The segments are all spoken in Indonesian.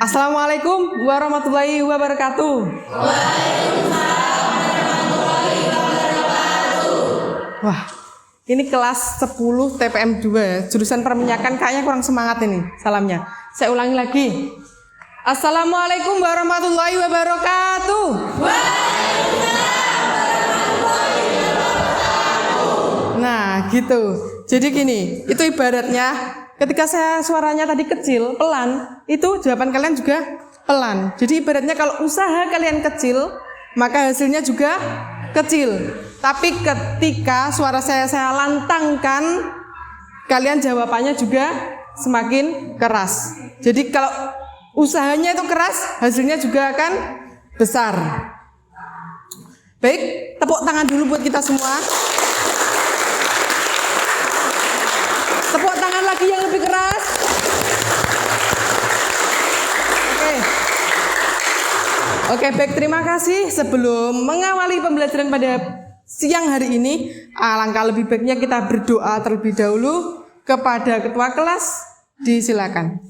Assalamualaikum warahmatullahi wabarakatuh. Waalaikumsalam warahmatullahi wabarakatuh. Wah, ini kelas 10 TPM 2 jurusan perminyakan, kayaknya kurang semangat ini salamnya. Saya ulangi lagi. Assalamualaikum warahmatullahi wabarakatuh. Waalaikumsalam warahmatullahi wabarakatuh. Nah, gitu. Jadi gini, itu ibaratnya ketika saya suaranya tadi kecil, pelan, itu jawaban kalian juga pelan. Jadi ibaratnya kalau usaha kalian kecil, maka hasilnya juga kecil. Tapi ketika suara saya lantangkan, kalian jawabannya juga semakin keras. Jadi kalau usahanya itu keras, hasilnya juga akan besar. Baik, tepuk tangan dulu buat kita semua. Tepuk tangan lagi yang lebih keras. Oke, baik, terima kasih. Sebelum mengawali pembelajaran pada siang hari ini, alangkah lebih baiknya kita berdoa terlebih dahulu kepada ketua kelas. Disilakan.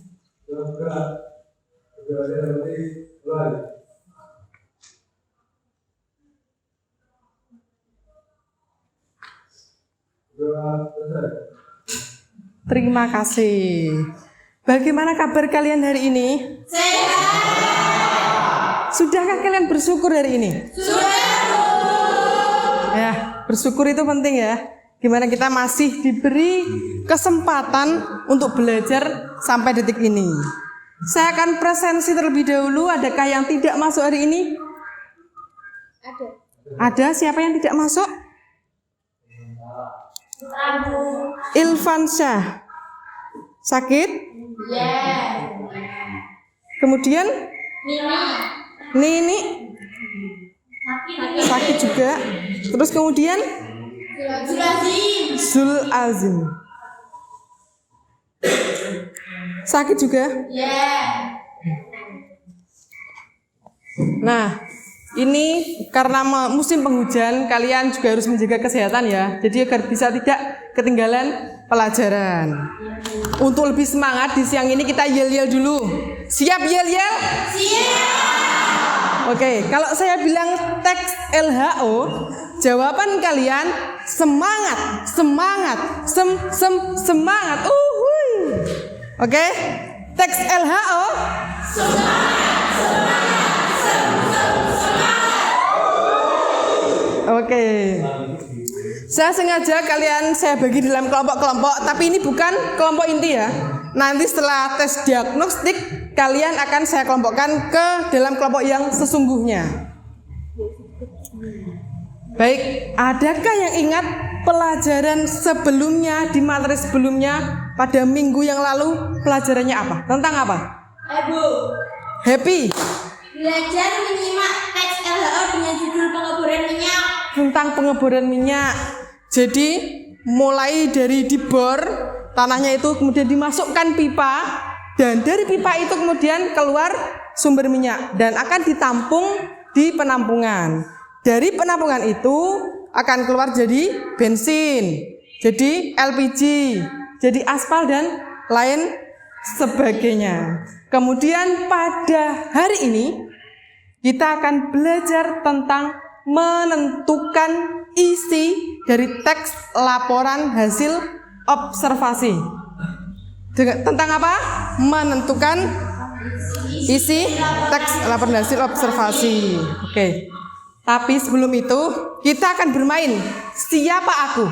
Terima kasih. Bagaimana kabar kalian hari ini? Sehat. Sudahkah kalian bersyukur hari ini? Sudah. Ya, bersyukur itu penting ya. Gimana kita masih diberi kesempatan untuk belajar sampai detik ini. Saya akan presensi terlebih dahulu. Adakah yang tidak masuk hari ini? Ada. Ada, siapa yang tidak masuk? Ilvan Syah. Sakit? Ya. Kemudian Nini sakit juga. Terus kemudian Zul Azim sakit juga. Ya. Nah, ini karena musim penghujan, kalian juga harus menjaga kesehatan ya. Jadi agar bisa tidak ketinggalan pelajaran. Untuk lebih semangat di siang ini kita yel-yel dulu. Siap yel-yel? Siap. Oke, kalau saya bilang teks LHO, jawaban kalian semangat, semangat, semangat. Oke, teks LHO. Semangat, semangat, semangat. Oke. Saya sengaja saya bagi dalam kelompok-kelompok, tapi ini bukan kelompok inti ya. Nanti setelah tes diagnostik, kalian akan saya kelompokkan ke dalam kelompok yang sesungguhnya. Baik, adakah yang ingat pelajaran sebelumnya, di materi sebelumnya, pada minggu yang lalu, pelajarannya apa? Tentang apa? Ibu. Happy. Belajar menyimak teks LHO dengan judul pengeboran minyak. Tentang pengeboran minyak. Jadi mulai dari dibor tanahnya itu, kemudian dimasukkan pipa, dan dari pipa itu kemudian keluar sumber minyak dan akan ditampung di penampungan. Dari penampungan itu akan keluar jadi bensin, jadi LPG, jadi aspal dan lain sebagainya. Kemudian pada hari ini kita akan belajar tentang menentukan isi dari teks laporan hasil observasi. Tentang apa? Menentukan isi teks laporan hasil observasi. Oke. Tapi sebelum itu kita akan bermain siapa aku.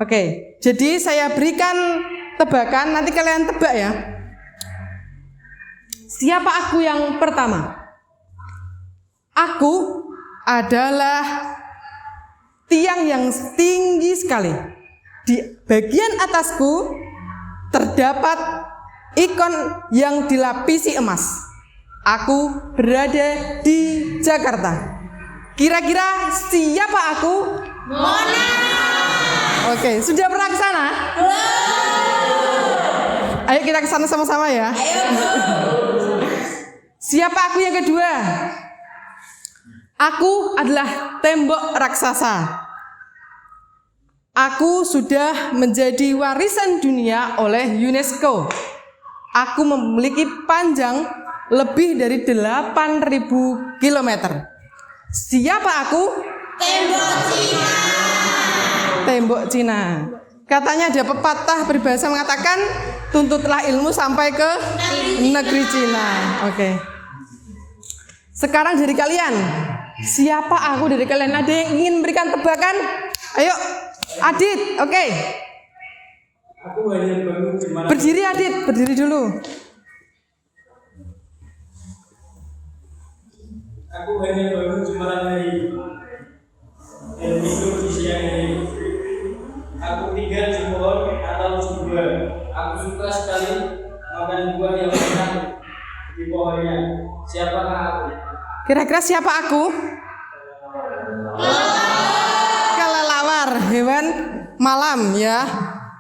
Oke. Jadi saya berikan tebakan, nanti kalian tebak ya. Siapa aku yang pertama? Aku adalah tiang yang tinggi sekali. Di bagian atasku terdapat ikon yang dilapisi emas. Aku berada di Jakarta. Kira-kira siapa aku? Mona. Oke, sudah pernah ke sana? Ayo kita ke sana sama-sama ya. Siapa aku yang kedua? Aku adalah tembok raksasa. Aku sudah menjadi warisan dunia oleh UNESCO. Aku memiliki panjang lebih dari 8.000 kilometer. Siapa aku? Tembok Cina. Tembok Cina. Katanya ada pepatah berbahasa mengatakan, tuntutlah ilmu sampai ke negeri Cina. Oke. Sekarang dari kalian, siapa aku dari kalian? Ada yang ingin memberikan tebakan? Ayo, Adit. Oke. Aku hanya bangun jemaah. Berdiri Adit, berdiri dulu. Aku hanya bangun jemaah hari. Dan tidur di siang hari. Aku tinggal di pohon atau di gua. Aku suka sekali makan buah yang enak di pohonnya. Siapakah aku? Kira-kira siapa aku? Kelelawar, hewan malam ya.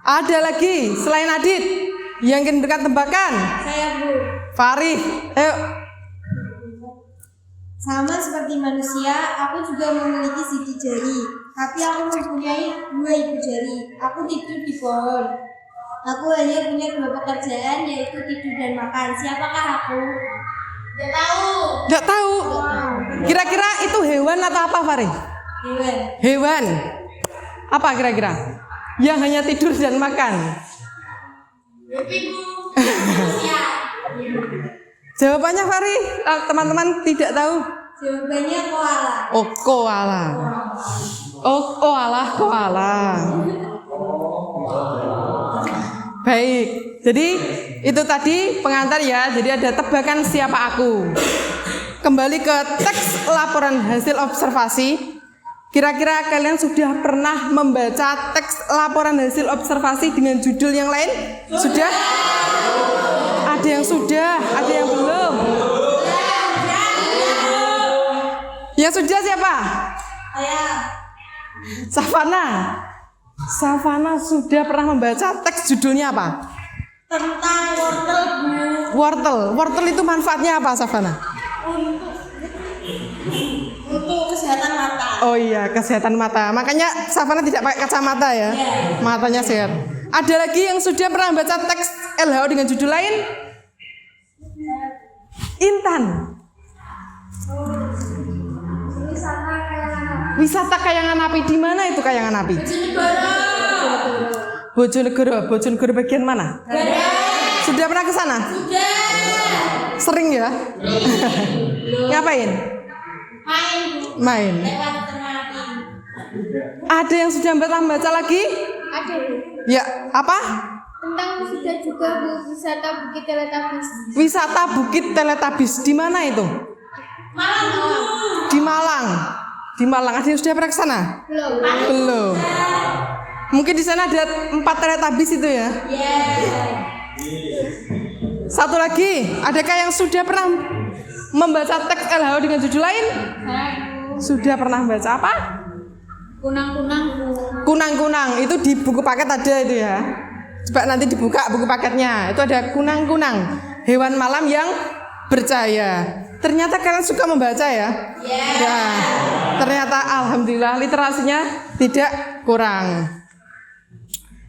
Ada lagi selain Adit yang ingin berikan tebakan? Saya Bu. Farih, ayo. Sama seperti manusia, aku juga memiliki sidik jari. Tapi aku mempunyai 2 ibu jari. Aku tidur di pohon. Aku hanya punya 2 pekerjaan, yaitu tidur dan makan. Siapakah aku? Tidak tahu. Nggak tahu. Kira-kira itu hewan atau apa, Farih? Hewan. Hewan. Apa kira-kira? Yang hanya tidur dan makan. Manusia. Jawabannya Farih, teman-teman tidak tahu. Jawabannya koala. Oh, koala. Oh, koala. Baik. Jadi itu tadi pengantar ya. Jadi ada tebakan siapa aku. Kembali ke teks laporan hasil observasi. Kira-kira kalian sudah pernah membaca teks laporan hasil observasi dengan judul yang lain? Sudah? Ada yang sudah, ada yang belum. Yang sudah siapa? Saya. Savana sudah pernah membaca teks judulnya apa? Tentang wortel Bu. Wortel itu manfaatnya apa, Savana? Untuk kesehatan mata. Oh iya, kesehatan mata. Makanya Savana tidak pakai kacamata ya. Matanya sehat. Ada lagi yang sudah pernah membaca teks LHO dengan judul lain? Intan. Wisata Kayangan Api. Di mana itu Kayangan Api? Bojonegoro bagian mana? Sudah pernah ke sana? Sudah. Sering ya? Ngapain? Main Bu. Main. Lewat termati. Ada yang sudah pernah membaca lagi? Ada Bu. Ya, apa? Tentang sudah juga Bu, wisata Bukit Teletabis. Wisata Bukit Teletabis. Di mana itu? Malang. Di Malang. Di Malang. Ada yang sudah pernah ke sana? Belum. Mungkin di sana ada 4 Teletabis itu ya. Satu lagi, adakah yang sudah pernah membaca teks LHO dengan judul lain? Sudah pernah membaca apa? Kunang-kunang Bu. Kunang-kunang. Itu di buku paket ada itu ya. Coba nanti dibuka buku paketnya. Itu ada kunang-kunang, hewan malam yang bercahaya. Ternyata kalian suka membaca ya? Ya. Ternyata alhamdulillah literasinya tidak kurang.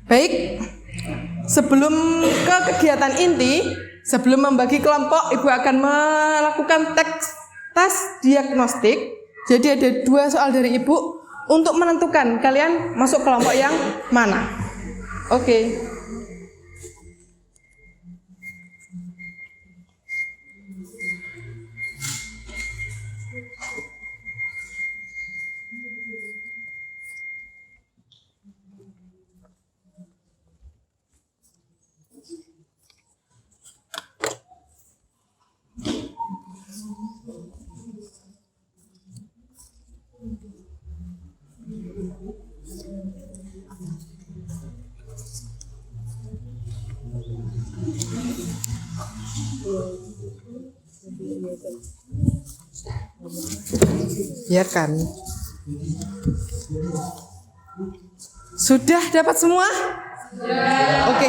Baik. Sebelum ke kegiatan inti, sebelum membagi kelompok, Ibu akan melakukan tes diagnostik. Jadi ada 2 soal dari Ibu untuk menentukan kalian masuk kelompok yang mana. Oke. Biarkan. Sudah dapat semua? Oke.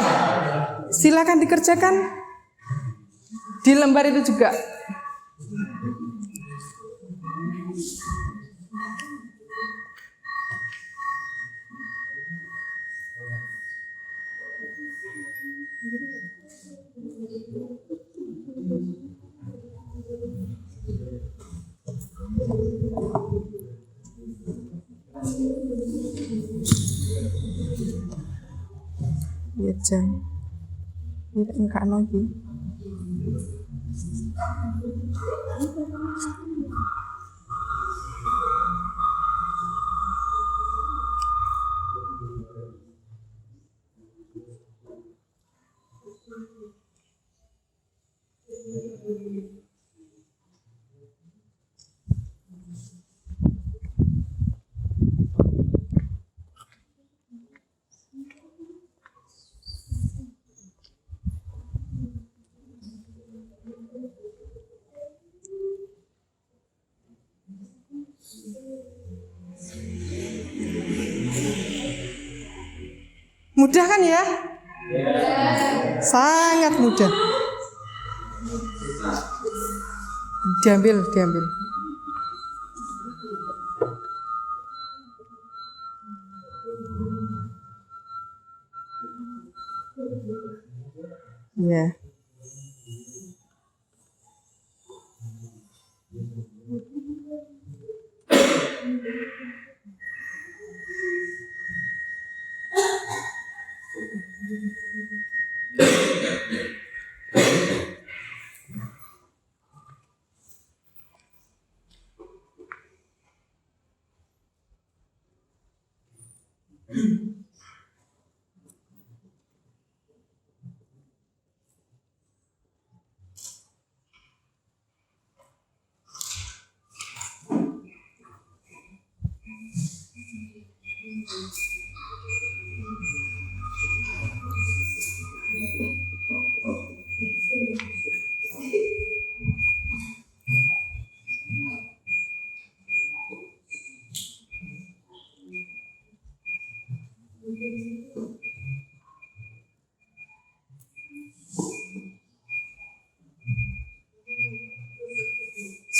Silakan dikerjakan. Di lembar itu juga. Ya jam. Ini enggak lagi. Mudah kan ya? Sangat mudah. Diambil. Ya.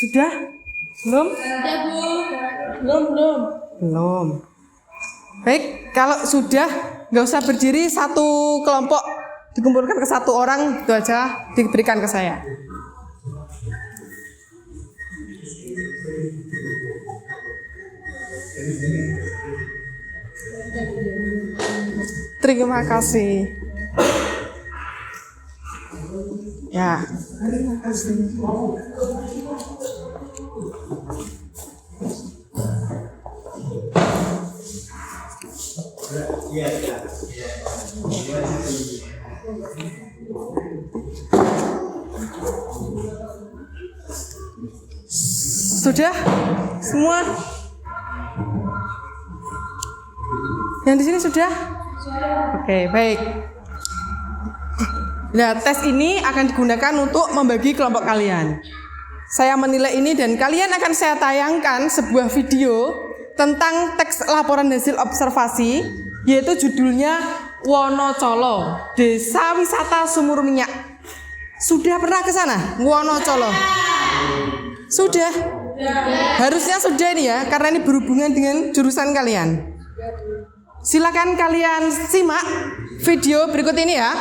Sudah? Belum? Belum. Baik, kalau sudah nggak usah berdiri, satu kelompok dikumpulkan ke satu orang, itu aja diberikan ke saya. Terima kasih. Ya, terima kasih. Sudah semua? Yang di sini sudah? Oke, baik. Nah, tes ini akan digunakan untuk membagi kelompok kalian. Saya menilai ini dan kalian akan saya tayangkan sebuah video tentang teks laporan hasil observasi, yaitu judulnya Wonocolo, Desa Wisata Sumur Minyak. Sudah pernah ke sana? Wonocolo? Sudah? Harusnya sudah ini ya, karena ini berhubungan dengan jurusan kalian. Silakan kalian simak video berikut ini ya.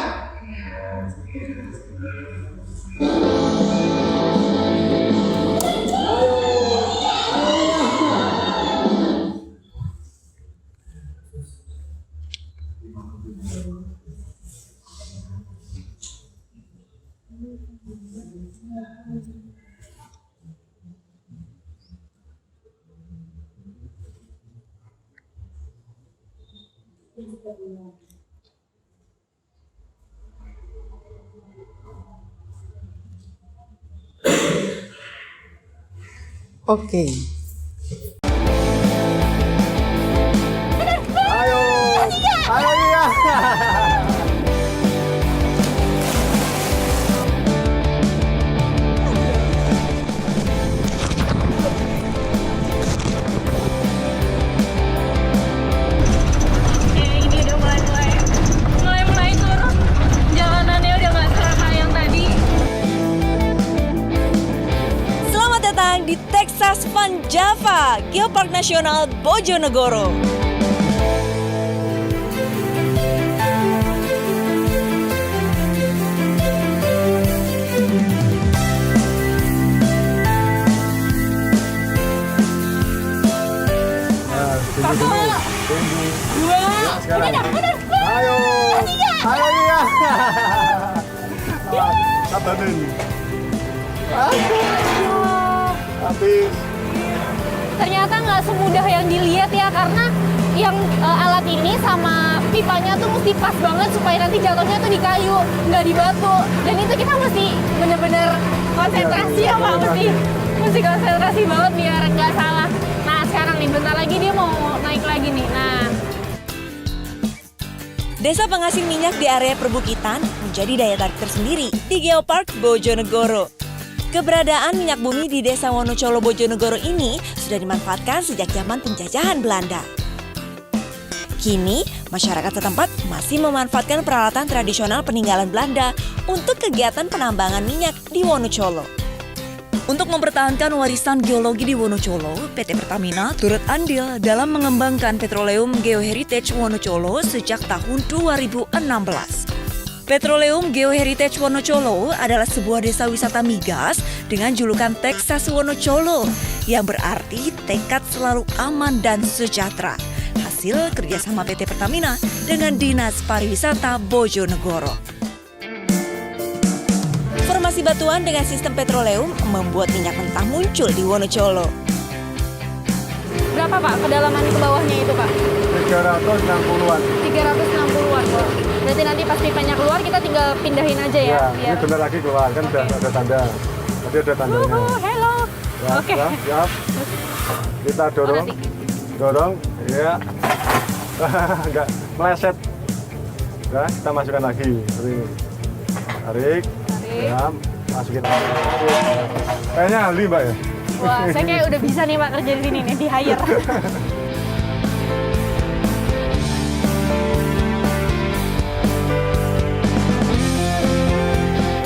Oke. Ayo iya. Ini udah mulai turun. Jalanannya udah nggak seramai yang tadi. Selamat datang di Texas Fun Java, Geopark Nasional Bojonegoro. Tinggi dulu. Tinggi. 2. Ya, sekarang. Ayo. Ayo iya. Tabanin. Habis. Ternyata nggak semudah yang dilihat ya, karena yang alat ini sama pipanya tuh mesti pas banget supaya nanti jatuhnya tuh di kayu, nggak di batu. Dan itu kita mesti bener-bener konsentrasi ya Pak, mesti konsentrasi banget biar nggak salah. Nah sekarang nih, bentar lagi dia mau naik lagi nih. Nah, Desa penghasil minyak di area perbukitan menjadi daya tarik tersendiri di Geopark Bojonegoro. Keberadaan minyak bumi di Desa Wonocolo Bojonegoro ini sudah dimanfaatkan sejak zaman penjajahan Belanda. Kini, masyarakat setempat masih memanfaatkan peralatan tradisional peninggalan Belanda untuk kegiatan penambangan minyak di Wonocolo. Untuk mempertahankan warisan geologi di Wonocolo, PT Pertamina turut andil dalam mengembangkan Petroleum Geoheritage Wonocolo sejak tahun 2016. Petroleum Geoheritage Wonocolo adalah sebuah desa wisata migas dengan julukan Texas Wonocolo yang berarti tekad selalu aman dan sejahtera. Hasil kerjasama PT Pertamina dengan Dinas Pariwisata Bojonegoro. Formasi batuan dengan sistem petroleum membuat minyak mentah muncul di Wonocolo. berapa Pak kedalaman ke bawahnya itu Pak? 360-an. 360-an Pak. Berarti nanti pas pipanya keluar kita tinggal pindahin aja ya? Ini benar lagi keluar, kan udah ada tanda. Tadi ada tandanya. Hello. Ya, Oke. Siap. Kita dorong. Dorong, ya. Enggak meleset. Nah, kita masukkan lagi. Tarik. Ya, masukin lagi. Kayaknya ahli, Mbak ya. Wah, saya kayak udah bisa nih Pak kerja di sini nih, di hire.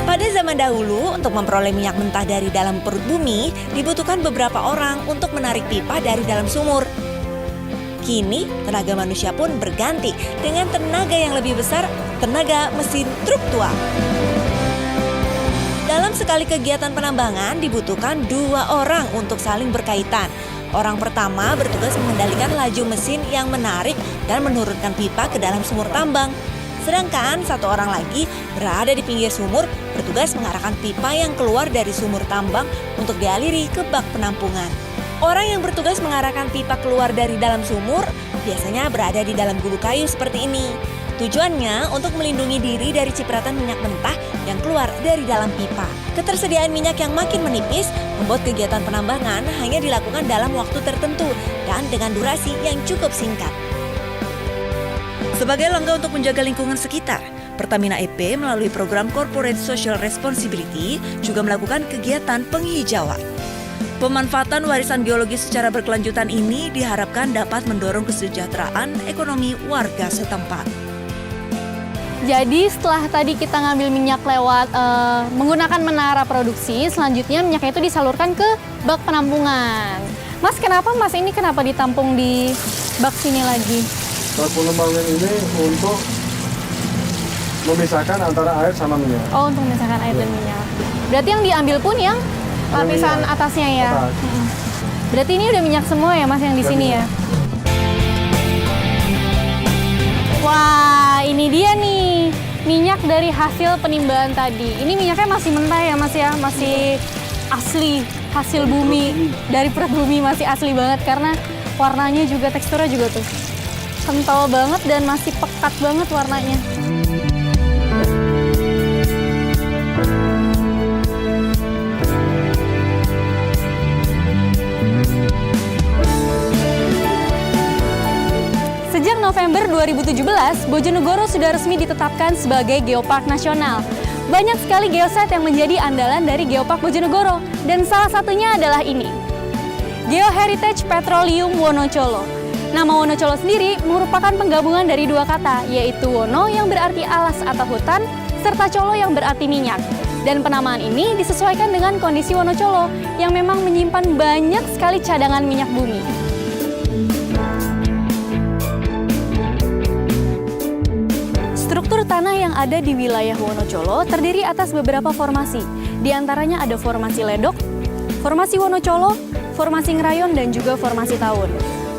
Pada zaman dahulu, untuk memperoleh minyak mentah dari dalam perut bumi, dibutuhkan beberapa orang untuk menarik pipa dari dalam sumur. Kini, tenaga manusia pun berganti dengan tenaga yang lebih besar, tenaga mesin truk tua. Dalam sekali kegiatan penambangan dibutuhkan 2 orang untuk saling berkaitan. Orang pertama bertugas mengendalikan laju mesin yang menarik dan menurunkan pipa ke dalam sumur tambang. Sedangkan 1 orang lagi berada di pinggir sumur bertugas mengarahkan pipa yang keluar dari sumur tambang untuk dialiri ke bak penampungan. Orang yang bertugas mengarahkan pipa keluar dari dalam sumur biasanya berada di dalam gubuk kayu seperti ini. Tujuannya untuk melindungi diri dari cipratan minyak mentah yang keluar dari dalam pipa. Ketersediaan minyak yang makin menipis membuat kegiatan penambangan hanya dilakukan dalam waktu tertentu dan dengan durasi yang cukup singkat. Sebagai langkah untuk menjaga lingkungan sekitar, Pertamina EP melalui program Corporate Social Responsibility juga melakukan kegiatan penghijauan. Pemanfaatan warisan geologi secara berkelanjutan ini diharapkan dapat mendorong kesejahteraan ekonomi warga setempat. Jadi setelah tadi kita ngambil minyak lewat menggunakan menara produksi, selanjutnya minyaknya itu disalurkan ke bak penampungan. Mas, kenapa Mas ini kenapa ditampung di bak sini lagi? Bak penampungan ini untuk memisahkan antara air sama minyak. Oh, untuk memisahkan air dan minyak. Berarti yang diambil pun yang lapisan atasnya ya? Berarti ini udah minyak semua ya Mas yang di sini ya? Wah, ini dia nih minyak dari hasil penimbangan tadi. Ini minyaknya masih mentah ya Mas ya, masih asli hasil bumi dari perut bumi, masih asli banget karena warnanya juga, teksturnya juga tuh kental banget dan masih pekat banget warnanya. Sejak November 2017, Bojonegoro sudah resmi ditetapkan sebagai Geopark Nasional. Banyak sekali geosite yang menjadi andalan dari Geopark Bojonegoro, dan salah satunya adalah ini, Geoheritage Petroleum Wonocolo. Nama Wonocolo sendiri merupakan penggabungan dari 2 kata, yaitu Wono yang berarti alas atau hutan, serta Colo yang berarti minyak. Dan penamaan ini disesuaikan dengan kondisi Wonocolo yang memang menyimpan banyak sekali cadangan minyak bumi. Struktur tanah yang ada di wilayah Wonocolo terdiri atas beberapa formasi. Di antaranya ada formasi ledok, formasi Wonocolo, formasi ngerayon, dan juga formasi tawun.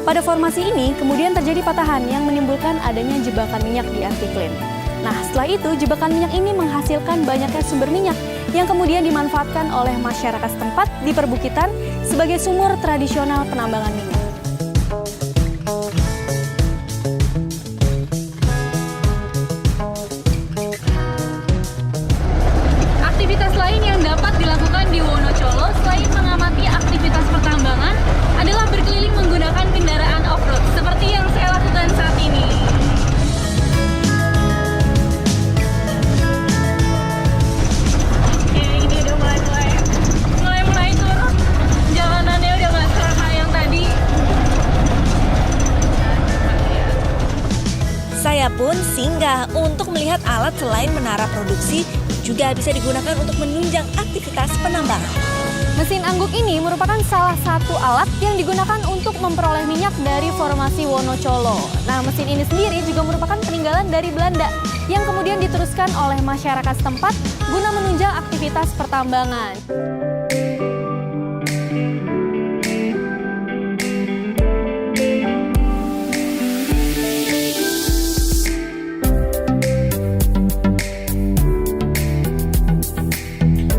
Pada formasi ini kemudian terjadi patahan yang menimbulkan adanya jebakan minyak di antiklin. Nah, setelah itu jebakan minyak ini menghasilkan banyaknya sumber minyak yang kemudian dimanfaatkan oleh masyarakat setempat di perbukitan sebagai sumur tradisional penambangan minyak. Aktivitas lain yang dapat dilakukan di Wonocolo selain mengamati aktivitas pertambangan adalah berkeliling menggunakan kendaraan off-road seperti yang saya lakukan saat ini. Oke, ini udah mulai turun. Jalanannya udah nggak serata yang tadi. Saya pun singgah untuk melihat alat selain menara produksi juga bisa digunakan untuk menunjang aktivitas penambangan. Mesin angguk ini merupakan salah satu alat yang digunakan untuk memperoleh minyak dari formasi Wonocolo. Nah, mesin ini sendiri juga merupakan peninggalan dari Belanda yang kemudian diteruskan oleh masyarakat setempat guna menunjang aktivitas pertambangan.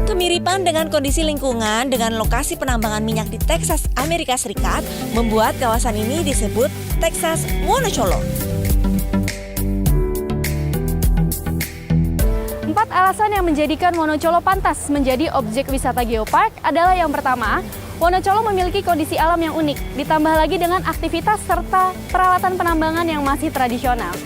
Kemiripan dengan kondisi lingkungan dengan lokasi penambangan minyak di Texas, Amerika Serikat membuat kawasan ini disebut Texas Wonocolo. 4 alasan yang menjadikan Wonocolo pantas menjadi objek wisata geopark adalah yang pertama, Wonocolo memiliki kondisi alam yang unik, ditambah lagi dengan aktivitas serta peralatan penambangan yang masih tradisional.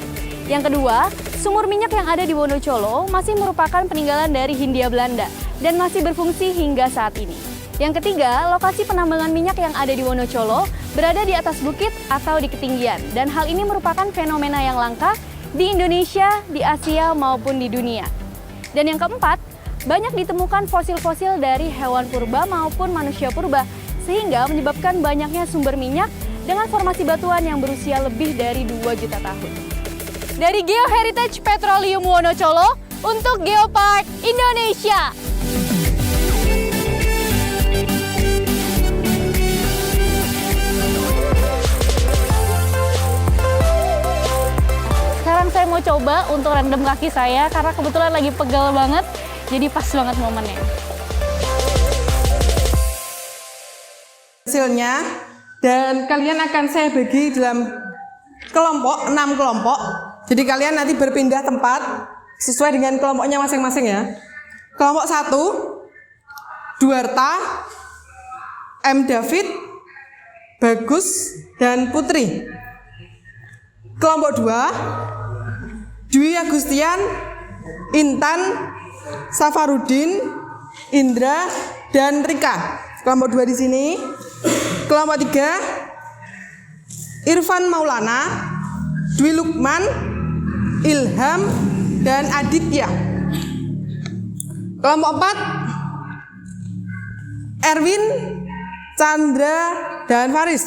Yang kedua, sumur minyak yang ada di Wonocolo masih merupakan peninggalan dari Hindia Belanda dan masih berfungsi hingga saat ini. Yang ketiga, lokasi penambangan minyak yang ada di Wonocolo berada di atas bukit atau di ketinggian, dan hal ini merupakan fenomena yang langka di Indonesia, di Asia maupun di dunia. Dan yang keempat, banyak ditemukan fosil-fosil dari hewan purba maupun manusia purba, sehingga menyebabkan banyaknya sumber minyak dengan formasi batuan yang berusia lebih dari 2 juta tahun. Dari GeoHeritage Petroleum Wonocolo untuk Geopark Indonesia. Sekarang saya mau coba untuk rendam kaki saya karena kebetulan lagi pegal banget, jadi pas banget momennya. Hasilnya, dan kalian akan saya bagi dalam kelompok, 6 kelompok. Jadi kalian nanti berpindah tempat sesuai dengan kelompoknya masing-masing ya. Kelompok 1, Duarta, M. David, Bagus, dan Putri. Kelompok 2, Dwi Agustian, Intan, Safarudin, Indra, dan Rika. Kelompok 2 di sini. Kelompok 3, Irfan Maulana, Dwi Lukman, Ilham, dan Aditya. Kelompok 4, Erwin, Chandra, dan Faris.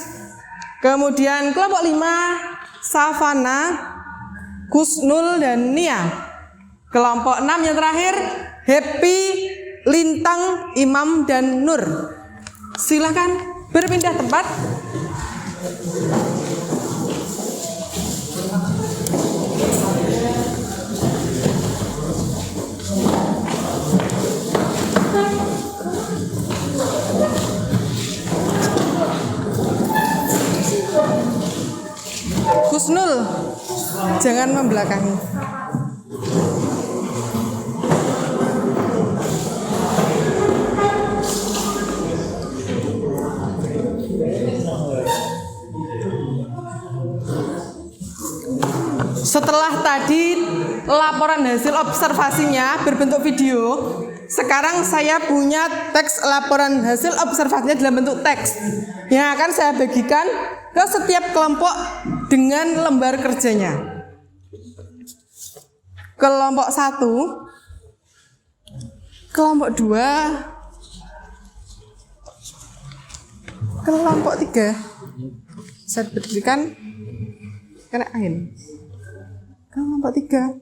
Kemudian kelompok 5, Savana, Kusnul, dan Nia. Kelompok 6 yang terakhir, Happy, Lintang, Imam, dan Nur. Silakan berpindah tempat. Kusnul, jangan membelakangi. Setelah tadi laporan hasil observasinya berbentuk video, sekarang saya punya teks laporan hasil observasinya dalam bentuk teks yang akan saya bagikan ke setiap kelompok dengan lembar kerjanya. Kelompok 1, kelompok 2, kelompok 3. Saya berikan kena angin. Kelompok 3,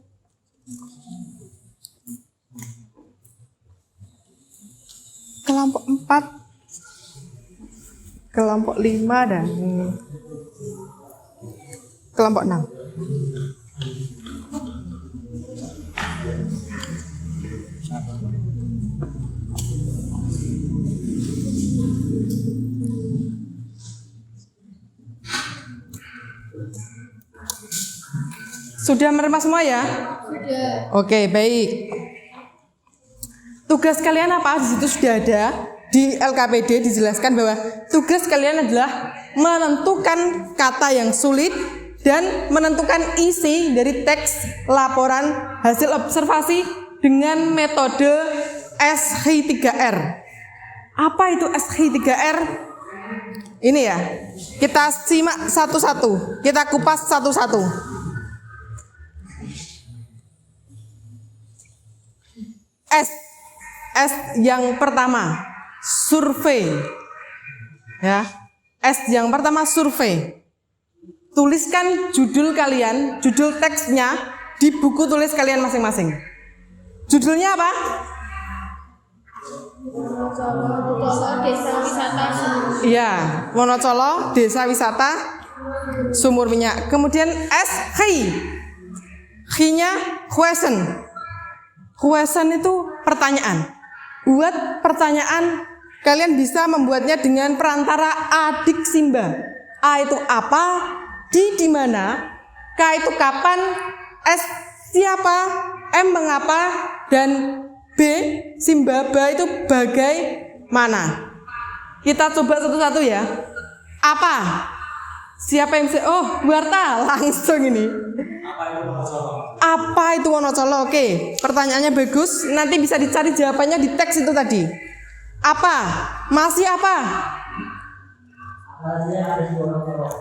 kelompok 4, kelompok 5, dan kelompok 6. Sudah menerima semua ya? Sudah. Oke, baik. Tugas kalian apa? Di situ sudah ada di LKPD dijelaskan bahwa tugas kalian adalah menentukan kata yang sulit dan menentukan isi dari teks laporan hasil observasi dengan metode SH3R. Apa itu SH3R? Ini ya, kita simak satu-satu, kita kupas satu-satu. S yang pertama survei, ya. S yang pertama survei. Tuliskan judul kalian, judul teksnya di buku tulis kalian masing-masing. Judulnya apa? Desa Wisata Sumur. Iya, Wonocolo Desa Wisata Sumur Minyak. Kemudian S H-nya question. Question itu pertanyaan. Buat pertanyaan, kalian bisa membuatnya dengan perantara adik simba. A itu apa, di mana, K itu kapan, S siapa, M mengapa, dan B simba ba itu bagaimana. Kita coba satu-satu ya. Apa? Siapa yang bisa? Oh, Warta langsung ini. Apa itu Wonocolo? Oke, pertanyaannya bagus. Nanti bisa dicari jawabannya di teks itu tadi. Apa? Masih apa?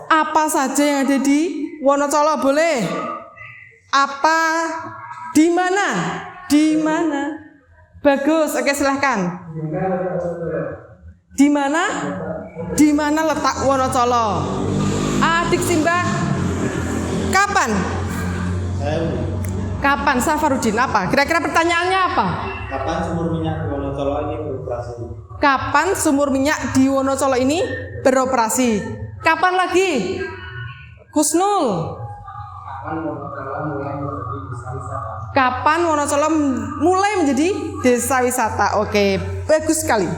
Apa saja yang ada di Wonocolo boleh. Apa? Di mana? Di mana? Bagus. Oke, silahkan. Di mana? Di mana letak Wonocolo? Adik Simba. Kapan? Kapan Safarudin? Apa? Kira-kira pertanyaannya apa? Kapan sumur minyak di Wonocolo ini beroperasi? Kapan sumur minyak di Wonocolo ini beroperasi? Kapan lagi? Kusnul. Kapan Wonocolo mulai menjadi desa wisata? Oke, bagus sekali.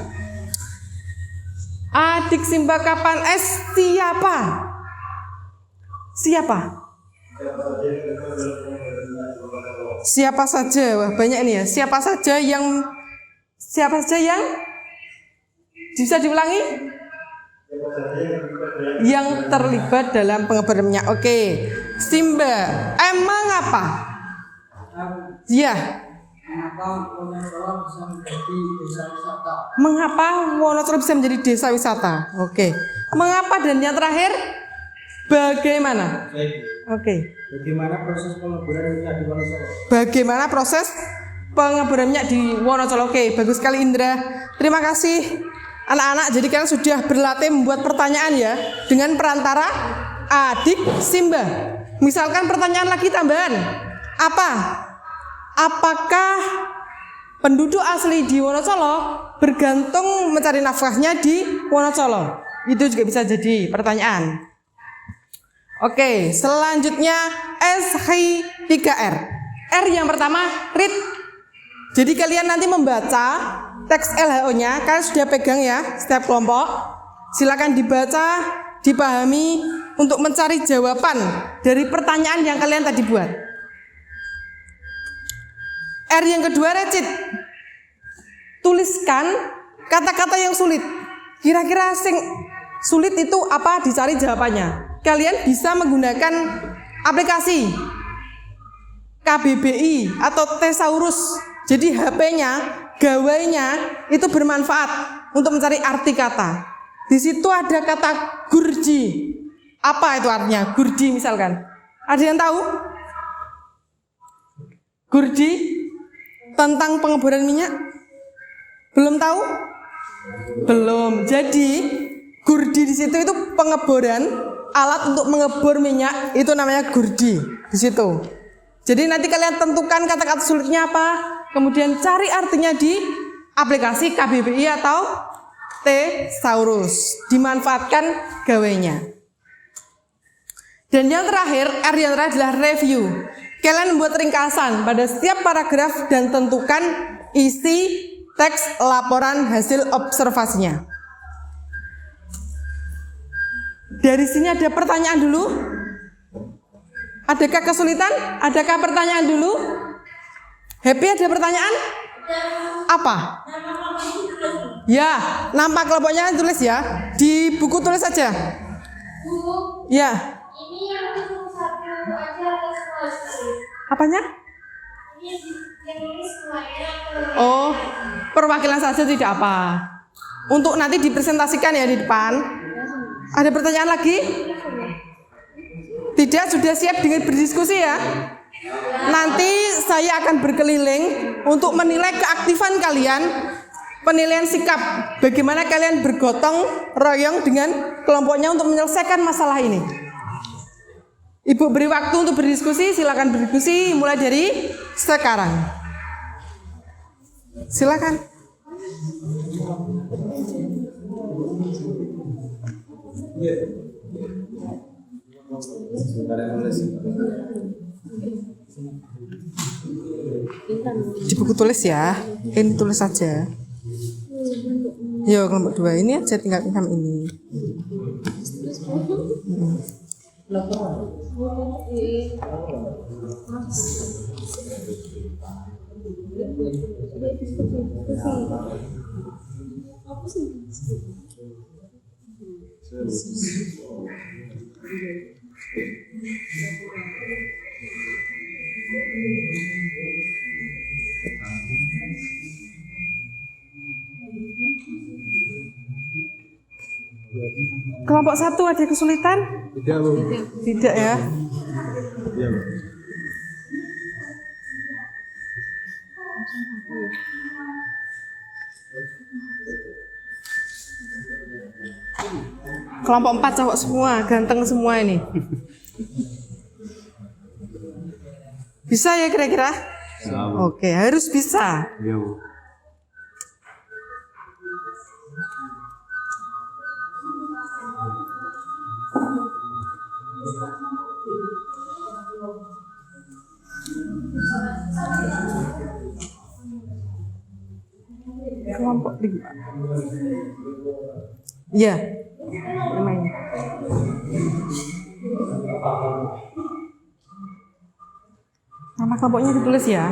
Adik Simba kapan? Siapa? Siapa? Siapa saja? Wah, banyak ini ya. Siapa saja yang bisa diulangi? Yang terlibat dalam pengeboran minyak. Oke. Simba, emang apa? Ya. Mengapa Wonocolo bisa menjadi desa wisata? Oke. Mengapa dan yang terakhir bagaimana? Oke. Bagaimana proses pengeboran minyak di Wonocolo? Bagaimana proses pengeboran minyak di Wonocolo? Oke, bagus sekali Indra. Terima kasih anak-anak. Jadi kalian sudah berlatih membuat pertanyaan ya dengan perantara adik Simba. Misalkan pertanyaan lagi tambahan. Apa? Apakah penduduk asli di Wonocolo bergantung mencari nafkahnya di Wonocolo? Itu juga bisa jadi pertanyaan. Oke, selanjutnya SH3R. R yang pertama read. Jadi kalian nanti membaca teks LHO-nya, kalian sudah pegang ya setiap kelompok. Silakan dibaca, dipahami untuk mencari jawaban dari pertanyaan yang kalian tadi buat. R yang kedua recit. Tuliskan kata-kata yang sulit. Kira-kira sing sulit itu apa? Dicari jawabannya. Kalian bisa menggunakan aplikasi KBBI atau Thesaurus. Jadi HP-nya, gawainya itu bermanfaat untuk mencari arti kata. Di situ ada kata gurji. Apa itu artinya? Gurji misalkan. Ada yang tahu? Gurji tentang pengeboran minyak? Belum tahu? Belum. Jadi gurdi di situ itu pengeboran. Alat untuk mengebor minyak itu namanya gurdi di situ. Jadi nanti kalian tentukan kata-kata sulitnya apa, kemudian cari artinya di aplikasi KBBI atau Thesaurus. Dimanfaatkan gawainya. Dan yang terakhir, R yang terakhir adalah review. Kalian membuat ringkasan pada setiap paragraf dan tentukan isi teks laporan hasil observasinya. Dari sini ada pertanyaan dulu. Adakah kesulitan? Adakah pertanyaan dulu? Happy, ada pertanyaan? Apa? Ya, nama kelompoknya tulis ya. Di buku tulis aja. Ya. Ini yang itu satu aja atau semua tulis? Apanya? Ini yang ini semuanya Oh, perwakilan saja tidak apa. Untuk nanti dipresentasikan ya di depan. Ada pertanyaan lagi? Tidak, sudah siap dengan berdiskusi ya? Nanti saya akan berkeliling untuk menilai keaktifan kalian, penilaian sikap, bagaimana kalian bergotong royong dengan kelompoknya untuk menyelesaikan masalah ini. Ibu beri waktu untuk berdiskusi, silakan berdiskusi mulai dari sekarang. Silakan. Di buku tulis ya, ini tulis saja. Yo, kelompok 2 ini aja tinggal sama ini. Kelompok 1 ada kesulitan? Tidak, Bu. Tidak ya. Iya, Bu. Kelompok 4 cowok semua, ganteng semua ini. Bisa ya kira-kira? Oke, harus bisa. Iya, Bu. Kelompok 5. Iya. Main. Nama kelompoknya ditulis ya.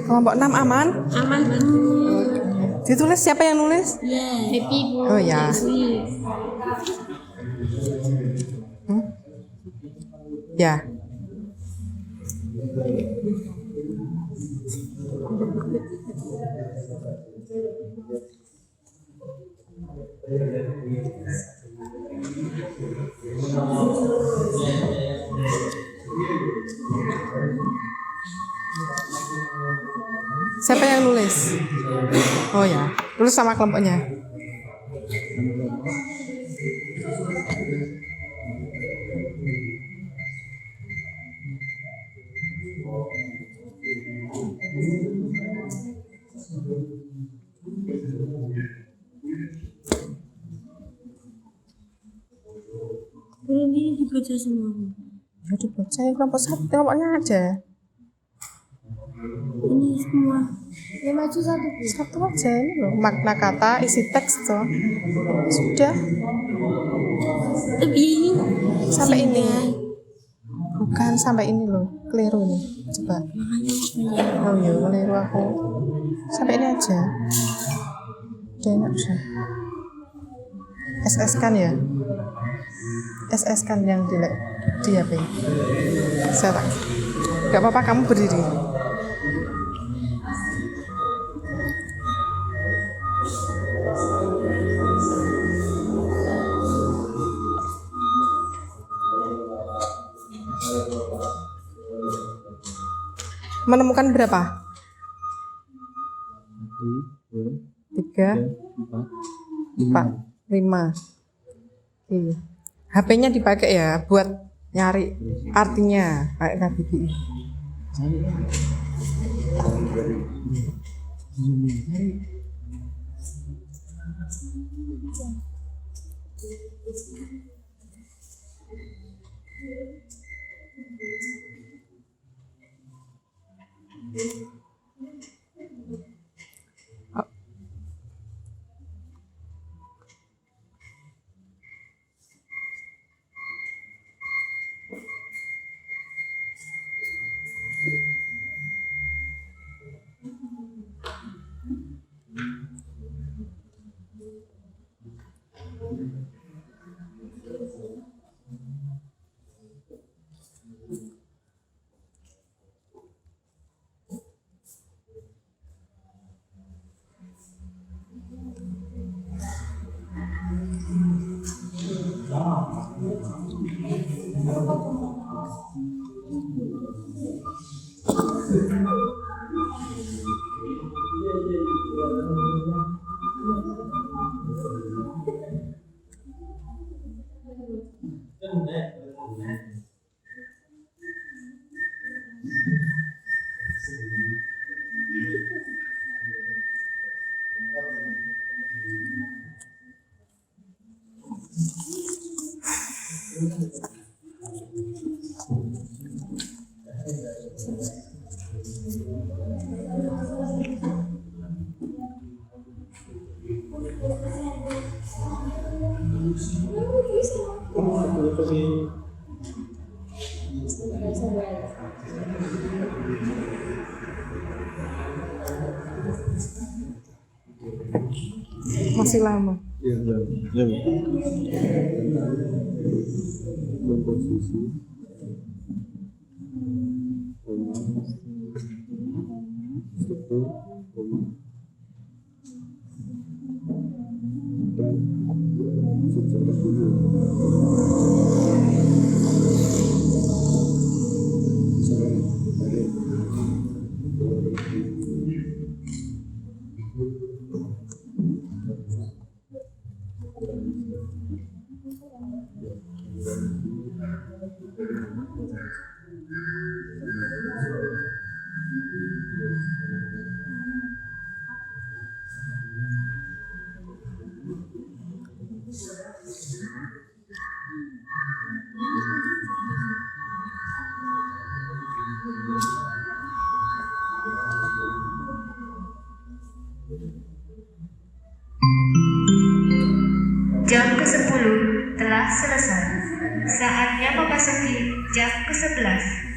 Kelompok 6 aman? aman. Ditulis siapa yang nulis? Ya, happy Bu. Oh ya. Ya. Siapa yang nulis? Oh ya, tulis sama kelompoknya. Ini dibaca semua. Ya dibaca kelompok 1, kelompoknya aja. Ini semua. Ya maju satu. Satu aja ini loh, makna kata, isi teks tuh. Sudah. Tapi ini Sampai ini. Bukan sampai ini loh, keliru nih. Coba. Oh iya, keliru aku. Sampai ini aja. Udah enak sudah. SS kan ya? SS kan yang di HP. Saya tak. Gak apa-apa, kamu berdiri. Menemukan berapa? 3, 4, 5. Iya. HP-nya dipakai ya buat nyari artinya kayak KBBI. Masih lama. Komposisi struktur dan sejarah dulu. Jam ke-10 telah selesai. Saatnya memasuki jam ke-11.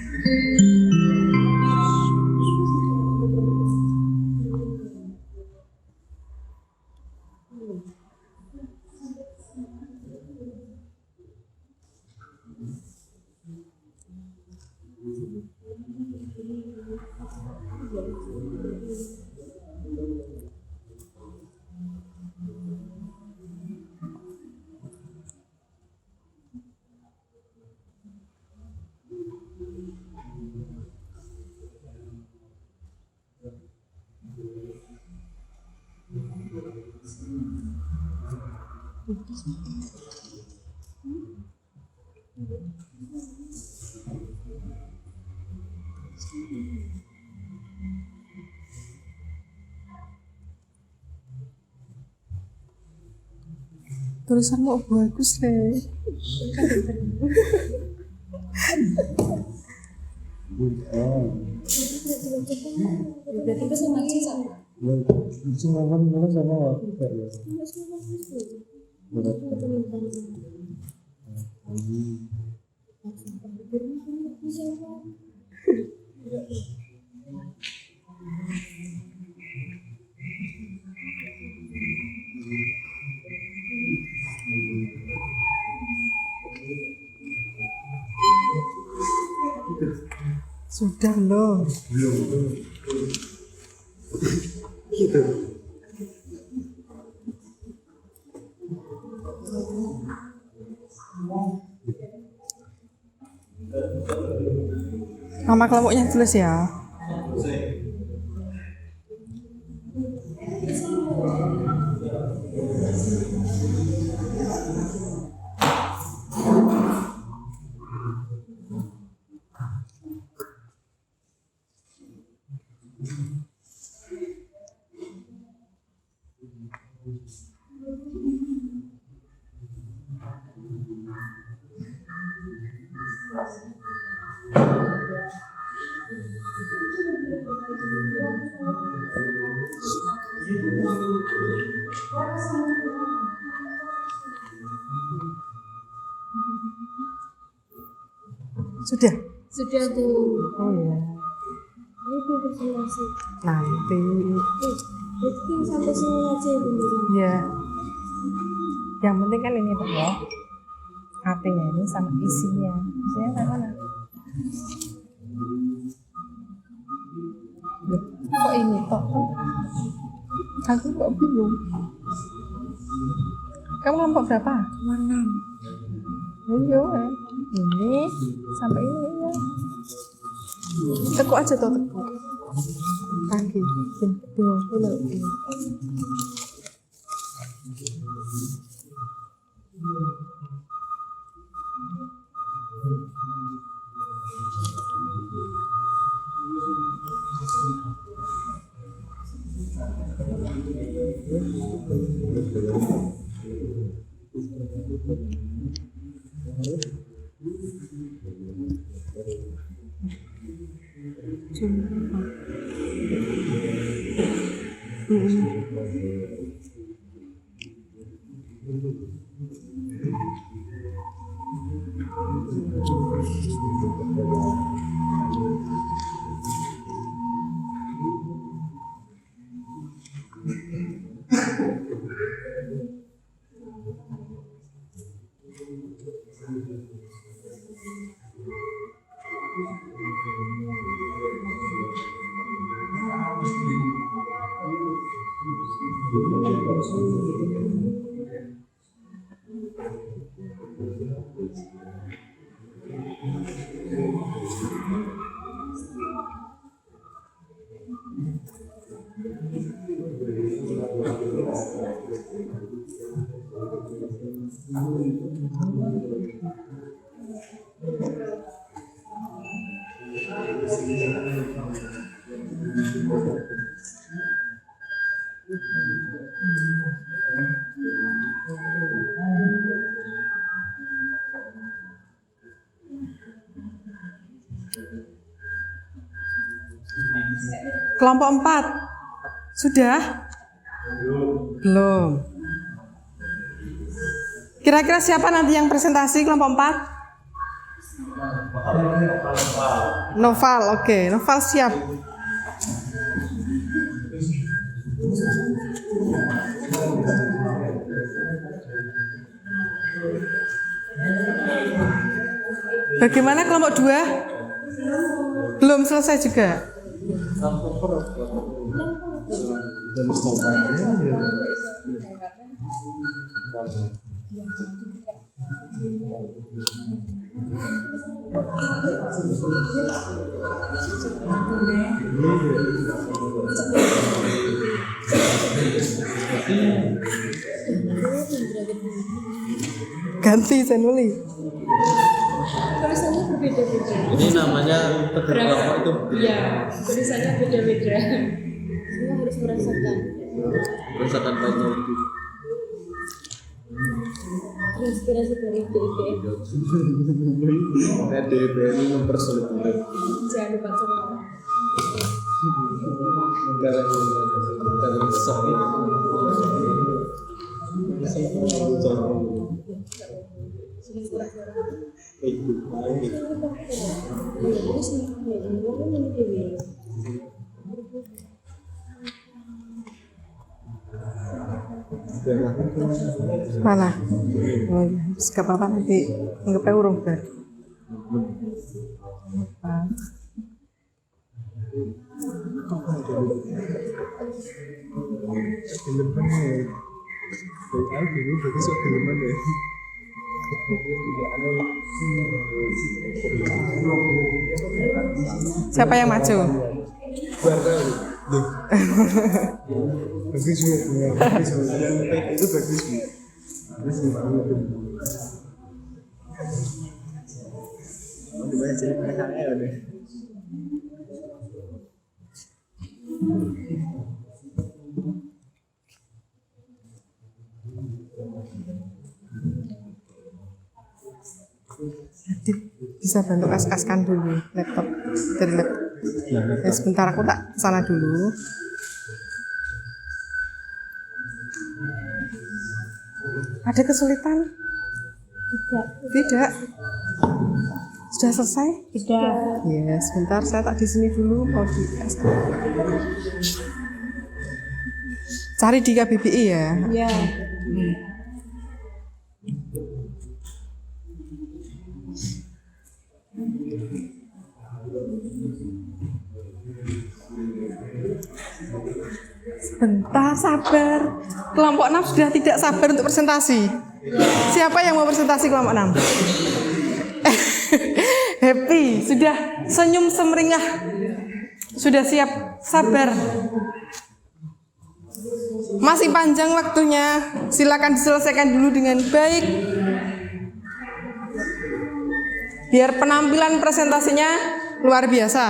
Tulisanmu bagus deh. Berarti bisa ngaji sama. Sama waktu kayak Sudah loh. gitu. Nama kelompoknya tulis ya. Sudah? Sudah tuh. Oh iya. Ini belum presentasi. Nanti. Berarti sampai sini aja ya Bu. Ya. Yang penting kan ini Pak ya. Artinya ini sama isinya. Isinya kayak mana? Loh, kok ini toh? Aku kok bingung. Kamu kelompok berapa? 6. Iya, ini sampai ini ya. Tekuk aja tuh tekuk. Kaki, dua. Kelompok 4. Sudah? Belum. Kira-kira siapa nanti yang presentasi kelompok 4? Noval, oke. Noval siap. Bagaimana kelompok 2? Belum selesai juga. Ganti Senuli. Tulisannya berbeda-beda. Ini namanya kelompok itu. Iya, tulisannya beda-beda. Semua harus merasakan. Merasakan banyak itu. Inspirasi dari DIP. DIP ini mempersulit murid. Jangan lupa coba. Kalau sakit. Mana? Oh iya, gak apa-apa nanti anggapnya urung ber. Siapa yang maju? Bagus Bu, itu bagus Bu. Adit, bisa bantu kas-kaskan dulu laptop dari laptop. Ya, sebentar aku tak sana dulu. Ada kesulitan? Tidak. Sudah selesai? Tidak. Ya, sebentar saya tak di sini dulu mau di cari di KBBI ya. Ya. Sebentar, sabar. Kelompok 6 sudah tidak sabar untuk presentasi. Siapa yang mau presentasi kelompok 6? Happy, sudah senyum semeringah. Sudah siap, sabar. Masih panjang waktunya. Silakan diselesaikan dulu dengan baik. Biar penampilan presentasinya luar biasa.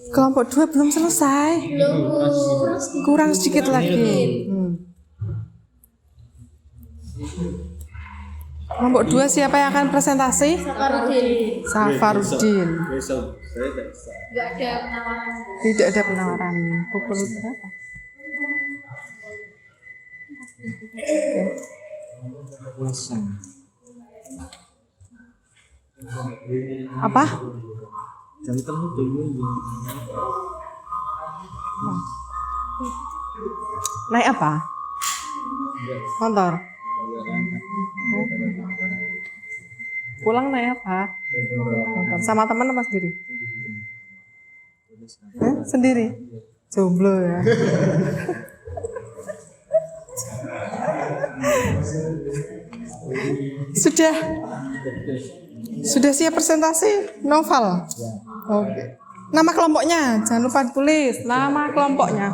Kelompok 2 belum selesai. Kurang sedikit lagi. Kelompok 2 siapa yang akan presentasi? Safarudin. Besok saya tak bisa. Tidak ada penawaran. Pukul berapa? Apa? Jam tertentu. Naik apa? Motor. Pulang naik apa? Motor. Sama teman apa sendiri? Sendiri. Jomblo ya. Sudah siap presentasi novel? Oke. Nama kelompoknya jangan lupa ditulis. Nama kelompoknya.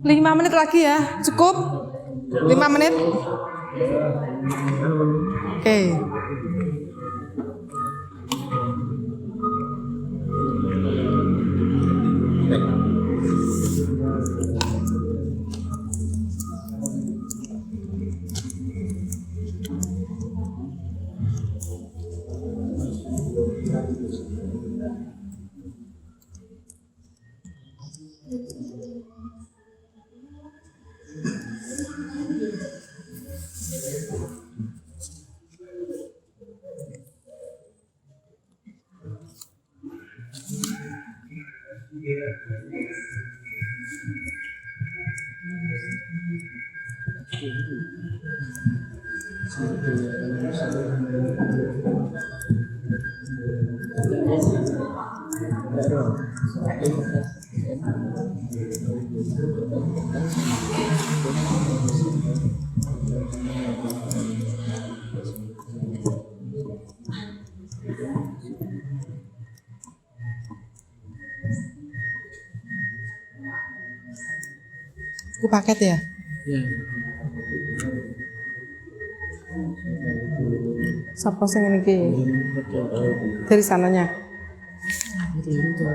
Lima menit lagi ya, cukup? 5 menit? Oke. Buku paket ya? Siapa sing ini ki? Dari sananya?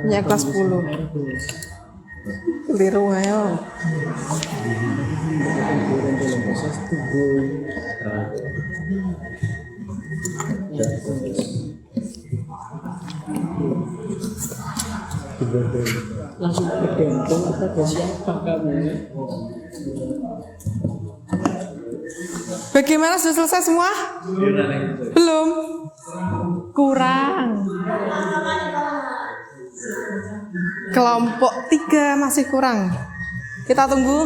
Ya kelas 10. Keliru ayo. Langsung bergantung apa siapa kamu? Bagaimana, sudah selesai semua? Belum? Kurang. Kelompok 3 masih kurang. Kita tunggu.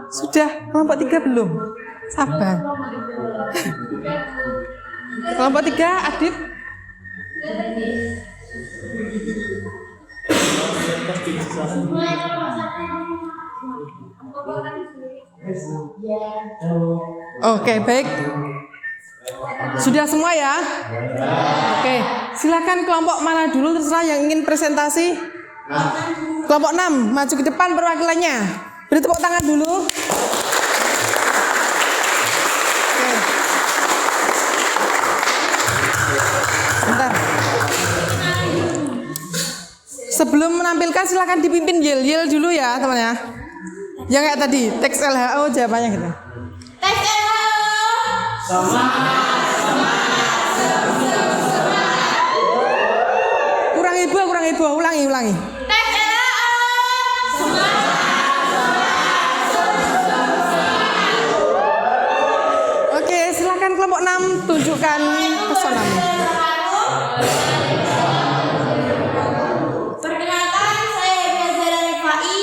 Sudah, kelompok 3 belum? Sabar. Kelompok 3, Adit. Oke, baik. Sudah semua ya? Oke, silakan kelompok mana dulu terserah yang ingin presentasi. Kelompok 6, maju ke depan perwakilannya. Beri tepuk tangan dulu. Oke. Bentar. Sebelum menampilkan silakan dipimpin yel-yel dulu ya teman ya. Yang kayak tadi, teks LHO jawabannya gitu. Teks LHO. Kurang ibu, ulangi. Teks LHO. Oke, silakan kelompok 6 tunjukkan pesonamu. Perkenalkan, saya Zahra Rifai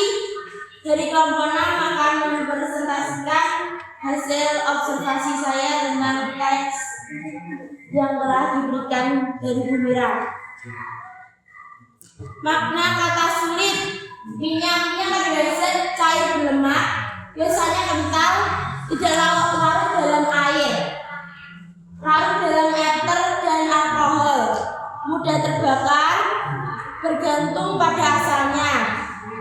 dari kelompok 6 akan mempresentasikan hasil observasi saya tentang teks yang telah diberikan dari Bu Mira. Makna kata sulit: minyaknya adalah cair berlemak, biasanya kental, tidak larut dalam air, larut dalam eter dan alkohol, mudah terbakar, bergantung pada asalnya,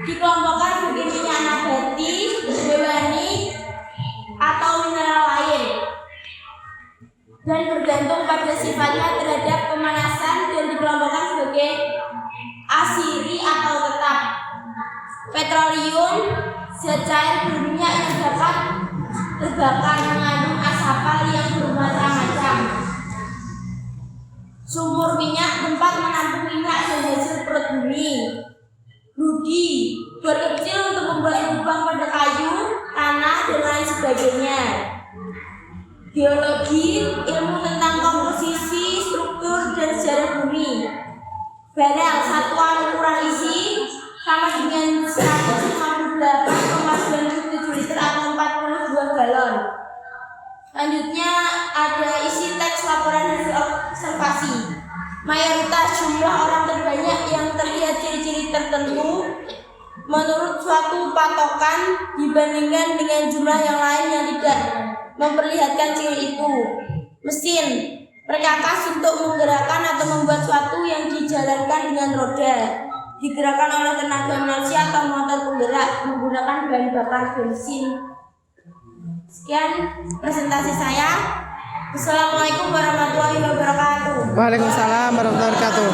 dikelompokkan sebagai minyak nabati, hewani, atau mineral lain, dan bergantung pada sifatnya terhadap pemanasan dan dikelompokkan sebagai asiri atau tetap. Petroleum, zat cair berminyak yang dapat terbakar, mengandung asapal yang bermacam-macam. Sumur minyak, tempat menampung minyak dan hasil perut bumi. Rudi, bor kecil untuk membuat lubang pada kayu, tanah, dan lain sebagainya. Geologi, ilmu tentang komposisi, struktur, dan sejarah bumi. Barel, satuan ukuran isi, sama dengan 158,97 liter atau 42 galon. Selanjutnya ada isi teks laporan hasil observasi. Mayoritas jumlah orang terbanyak yang terlihat ciri-ciri tertentu menurut suatu patokan dibandingkan dengan jumlah yang lain yang tidak memperlihatkan ciri itu. Mesin, perkakas untuk menggerakkan atau membuat suatu yang dijalankan dengan roda, digerakkan oleh tenaga manusia atau motor penggerak menggunakan bahan bakar bensin. Sekian presentasi saya. Assalamualaikum warahmatullahi wabarakatuh. Waalaikumsalam warahmatullahi wabarakatuh.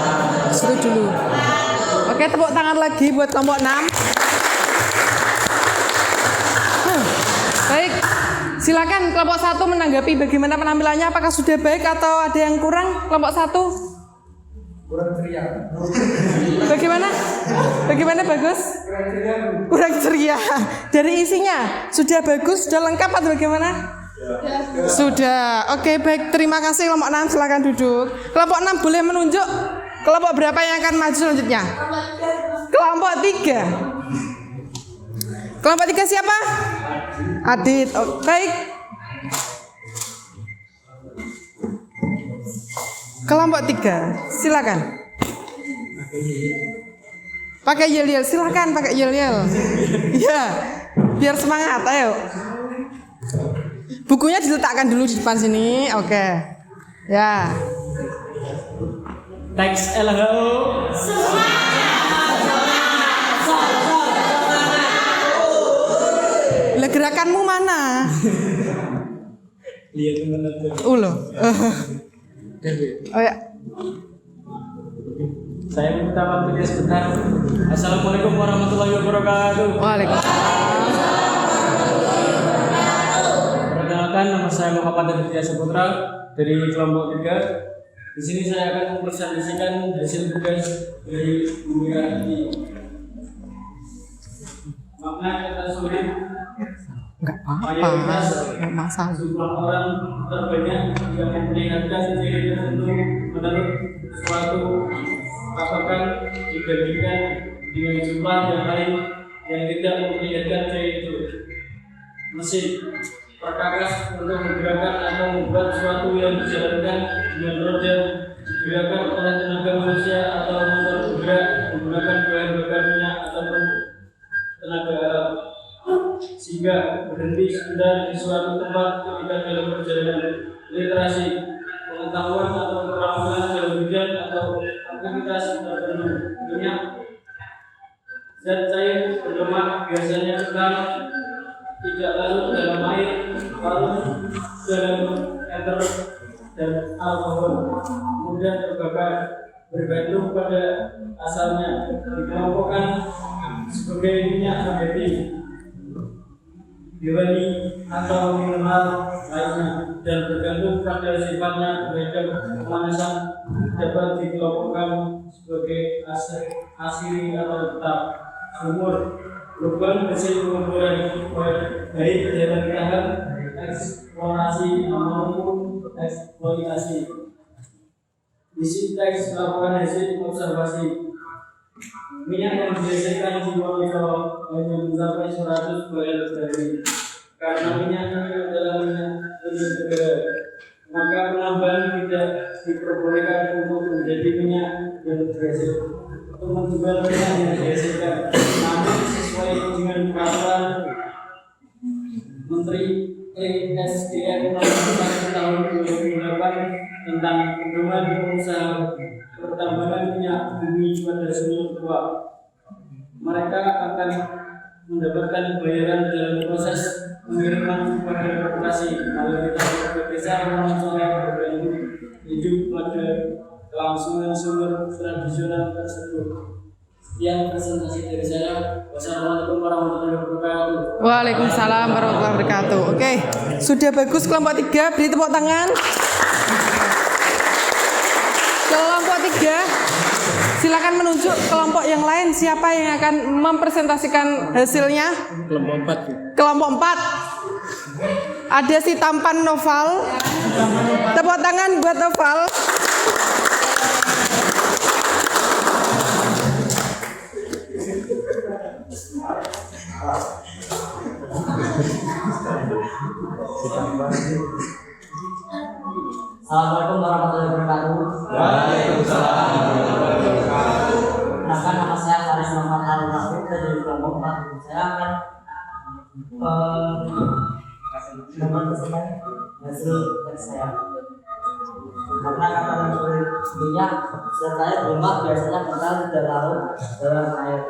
Seru dulu. Oke, tepuk tangan lagi buat kelompok 6. Baik, silakan kelompok 1 menanggapi bagaimana penampilannya. Apakah sudah baik atau ada yang kurang? Kelompok 1 Kurang ceria. Bagaimana bagus? Kurang ceria. Dari isinya sudah bagus, sudah lengkap atau bagaimana? Sudah. Oke, baik. Terima kasih kelompok 6. Silakan duduk. Kelompok 6 boleh menunjuk kelompok berapa yang akan maju selanjutnya? Kelompok 3. Kelompok 3 siapa? Adit. Oh, baik. Kelompok 3, silakan. Pakai yel-yel, silakan pakai yel-yel. Ya, biar semangat, ayo. Bukunya diletakkan dulu di depan sini, oke. Ya. Teks LHO. Lah gerakanmu mana? Lihat teman-teman. Loh. Oh ya. Saya minta waktunya sebentar. Assalamualaikum warahmatullahi wabarakatuh. Waalaikumsalam. Perkenalkan, nama saya Muhammad Aditya Saputra dari kelompok 3. Di sini saya akan mempresentasikan hasil tugas dari Bu Mira ini. Makna kata sulit. Enggak apa-apa. Mayoritas Enggak masalah. jumlah orang terbanyak yang memperlihatkan ciri tertentu menurut suatu patokan dibandingkan dengan jumlah yang lain yang tidak memperlihatkan ciri itu. Mesin, perkakas untuk menggerakkan atau membuat suatu yang dijalankan dengan roda, digerakkan oleh tenaga manusia atau motor bergerak menggunakan bahan bakar minyak atau jika berhenti sebentar di suatu tempat ketika dalam perjalanan. Literasi, pengetahuan atau keterampilan dalam bidang atau aktivitas tertentu. Minyak, zat cair berlemak biasanya kental, tidak larut dalam air, larut dalam ether dan alkohol, mudah terbakar, bergantung pada asalnya, dikelompokkan sebagai minyak nabati, hewani atau mineral lainnya, dan bergantung pada sifatnya terhadap pemanasan dapat dikelompokkan sebagai asiri atau tetap. Sumur, lubang hasil pengukuran baik dalam tahap eksplorasi maupun eksploitasi. Isi teks laporan hasil observasi. Minyak yang dihasilkan di Wonosobo hanya mencapai 100 barel per hari. Karena minyak ini adalah minyak negara, maka penambahan tidak diperbolehkan untuk menjadi minyak yang dihasil. Untuk menjual minyak yang dihasilkan, namun sesuai dengan peraturan Menteri ESDM nomor 1 tahun 2008 tentang pedoman pengusaha pertambangan minyak bumi pada seluruh tua, mereka akan mendapatkan bayaran dalam proses pengiriman pada lokasi. Kalau kita berbeza mencontoh bergantung hidup pada kelangsungan sumber tradisional tersebut. Sekian presentasi dari saya. Wassalamualaikum warahmatullahi wabarakatuh. Waalaikumsalam warahmatullahi wabarakatuh. Oke, sudah bagus kelompok 3, beri tepuk tangan. Kelompok 3, silakan menunjuk kelompok yang lain siapa yang akan mempresentasikan hasilnya. Kelompok 4. Ada si tampan Noval. Tepuk tangan buat Noval. Assalamualaikum warahmatullahi wabarakatuh. Waalaikumsalam warahmatullahi wabarakatuh. Perkenalkan, nama saya Faris Muhammad Al-Rafi dari kelompok 4. Saya akan mempresentasikan hasil teks saya. Karena kata minyak serta lemak biasanya kental tidak larut dalam air,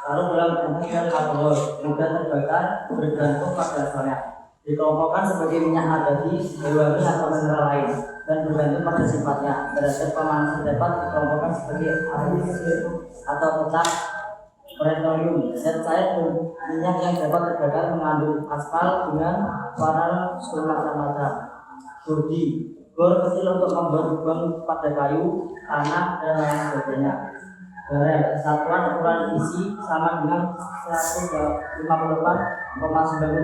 lalu dalam bentuk dan alkohol, mudah terbakar, bergantung pada asalnya. Dikelompokkan sebagai minyak nabati, hewani atau mineral lain, dan bergantung pada sifatnya. Berdasarkan pemanasan dapat dikelompokkan sebagai air atau tetap petroleum. Zat cair minyak yang dapat terbakar mengandung aspal dengan warna semacam-macam. Bodi, bor kecil untuk membuat lubang pada kayu, tanah, dan lain sebagainya. Barel, satuan ukuran isi sama dengan 154,9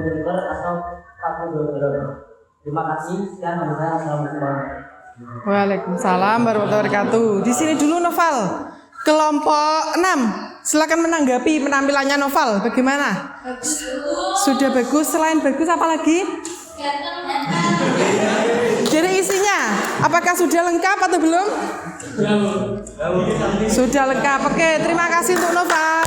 liter atau 42 galon. Terima kasih. Sekian dari saya. Assalamualaikum warahmatullahi wabarakatuh. Waalaikumsalam warahmatullahi wabarakatuh. Di sini dulu Noval. Kelompok 6, silakan menanggapi penampilannya Noval. Bagaimana? Sudah bagus. Selain bagus apa lagi? Jadi isinya, apakah sudah lengkap atau belum? Sudah lengkap. Oke, terima kasih untuk Noval.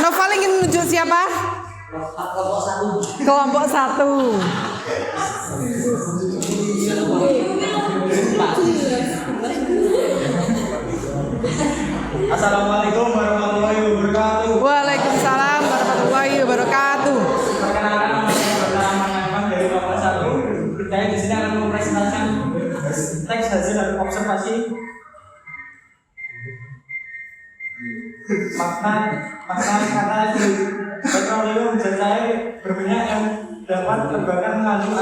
Noval ingin menunjuk siapa? Kelompok 1. Assalamualaikum warahmatullahi wabarakatuh. Waalaikumsalam warahmatullahi wabarakatuh. Perkenalkan, nama saya dari kelompok 1. Saya di sini akan mempresentasikan teks hasil dari observasi makna kata petroleum zat cair berminyak yang dapat terbakar mengandung